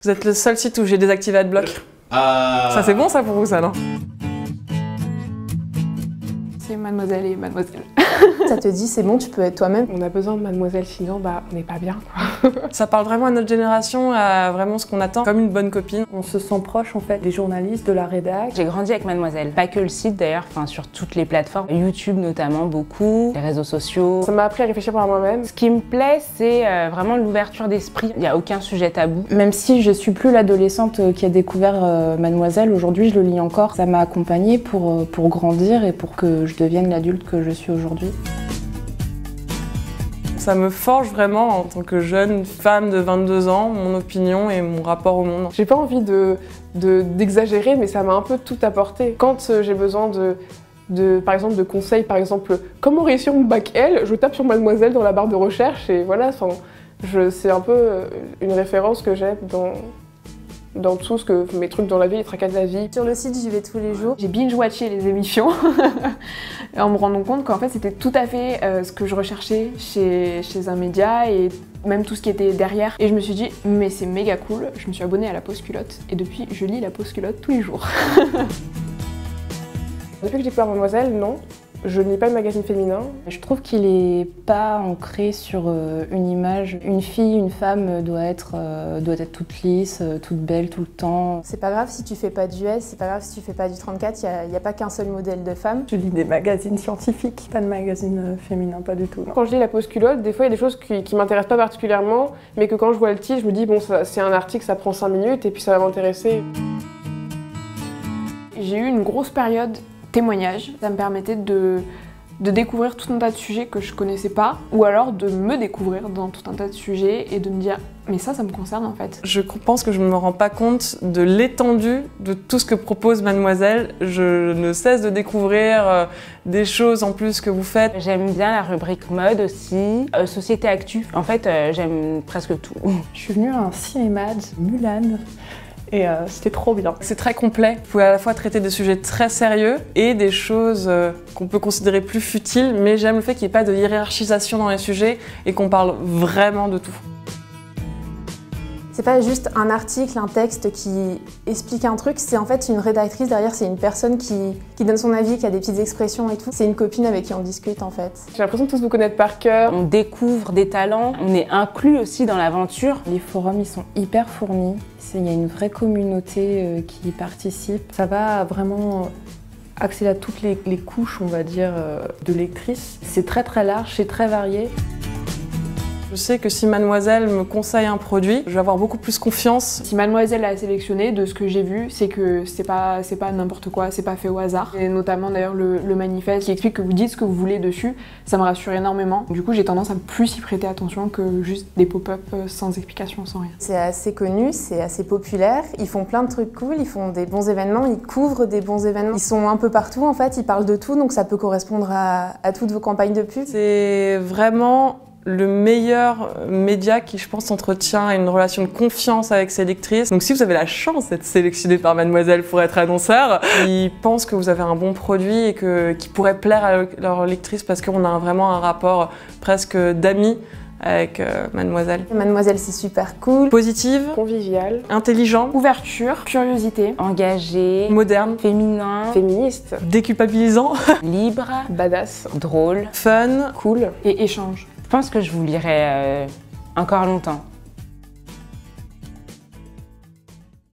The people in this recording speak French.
Vous êtes le seul site où j'ai désactivé Adblock. Ça c'est bon ça pour vous ça, non? C'est Mademoiselle et Mademoiselle. Ça te dit c'est bon, tu peux être toi-même. On a besoin de Mademoiselle, sinon on n'est pas bien quoi. Ça parle vraiment à notre génération, à vraiment ce qu'on attend, comme une bonne copine. On se sent proche en fait des journalistes, de la rédac. J'ai grandi avec Mademoiselle, pas que le site d'ailleurs, enfin sur toutes les plateformes, YouTube notamment beaucoup, les réseaux sociaux. Ça m'a appris à réfléchir par moi-même. Ce qui me plaît, c'est vraiment l'ouverture d'esprit. Il n'y a aucun sujet tabou. Même si je suis plus l'adolescente qui a découvert Mademoiselle, aujourd'hui je le lis encore. Ça m'a accompagnée pour grandir et pour que je devienne l'adulte que je suis aujourd'hui. Ça me forge vraiment en tant que jeune femme de 22 ans, mon opinion et mon rapport au monde. J'ai pas envie d'exagérer, mais ça m'a un peu tout apporté. Quand j'ai besoin par exemple, de conseils, par exemple, comment réussir mon bac L, je tape sur Mademoiselle dans la barre de recherche et voilà, c'est un peu une référence que j'ai dans tout ce que mes trucs dans la vie, les tracas de la vie. Sur le site, j'y vais tous les jours. J'ai binge-watché les émissions en me rendant compte qu'en fait c'était tout à fait ce que je recherchais chez un média et même tout ce qui était derrière. Et je me suis dit, mais c'est méga cool, je me suis abonnée à La Pause Culotte et depuis je lis La Pause Culotte tous les jours. Depuis que j'ai découvert Mademoiselle, non. Je ne lis pas de magazine féminin. Je trouve qu'il est pas ancré sur une image. Une fille, une femme doit être toute lisse, toute belle tout le temps. C'est pas grave si tu fais pas du S, c'est pas grave si tu fais pas du 34, il n'y a pas qu'un seul modèle de femme. Je lis des magazines scientifiques, pas de magazines féminins, pas du tout. Non. Quand je lis La Pause Culotte, des fois il y a des choses qui m'intéressent pas particulièrement, mais que quand je vois le titre, je me dis bon, c'est un article, ça prend 5 minutes et puis ça va m'intéresser. J'ai eu une grosse période témoignage. Ça me permettait de découvrir tout un tas de sujets que je connaissais pas, ou alors de me découvrir dans tout un tas de sujets et de me dire mais ça me concerne en fait. Je pense que je ne me rends pas compte de l'étendue de tout ce que propose Mademoiselle. Je ne cesse de découvrir des choses en plus que vous faites. J'aime bien la rubrique mode aussi, société actu. En fait, j'aime presque tout. Je suis venue à un cinéma Mulan. Et c'était trop bien. C'est très complet. Vous pouvez à la fois traiter des sujets très sérieux et des choses qu'on peut considérer plus futiles, mais j'aime le fait qu'il n'y ait pas de hiérarchisation dans les sujets et qu'on parle vraiment de tout. C'est pas juste un article, un texte qui explique un truc, c'est en fait une rédactrice derrière, c'est une personne qui donne son avis, qui a des petites expressions et tout. C'est une copine avec qui on discute en fait. J'ai l'impression de tous vous connaître par cœur. On découvre des talents, on est inclus aussi dans l'aventure. Les forums, ils sont hyper fournis. Il y a une vraie communauté qui y participe. Ça va vraiment accéder à toutes les couches, on va dire, de lectrices. C'est très très large, c'est très varié. Je sais que si Mademoiselle me conseille un produit, je vais avoir beaucoup plus confiance. Si Mademoiselle a sélectionné, de ce que j'ai vu, c'est que c'est pas n'importe quoi, c'est pas fait au hasard. Et notamment d'ailleurs le manifeste qui explique que vous dites ce que vous voulez dessus, ça me rassure énormément. Du coup, j'ai tendance à plus y prêter attention que juste des pop-up sans explication, sans rien. C'est assez connu, c'est assez populaire, ils font plein de trucs cool, ils font des bons événements, ils couvrent des bons événements. Ils sont un peu partout en fait, ils parlent de tout, donc ça peut correspondre à toutes vos campagnes de pub. C'est vraiment le meilleur média qui, je pense, entretient une relation de confiance avec ses lectrices. Donc si vous avez la chance d'être sélectionné par Mademoiselle pour être annonceur, ils pensent que vous avez un bon produit et qui pourrait plaire à leurs lectrices parce qu'on a vraiment un rapport presque d'amis avec Mademoiselle. Mademoiselle, c'est super cool. Positive, conviviale, intelligent, ouverture, curiosité, engagé, moderne, féminin, féministe, déculpabilisant, libre, badass, drôle, fun, cool et échange. Je pense que je vous lirai encore longtemps.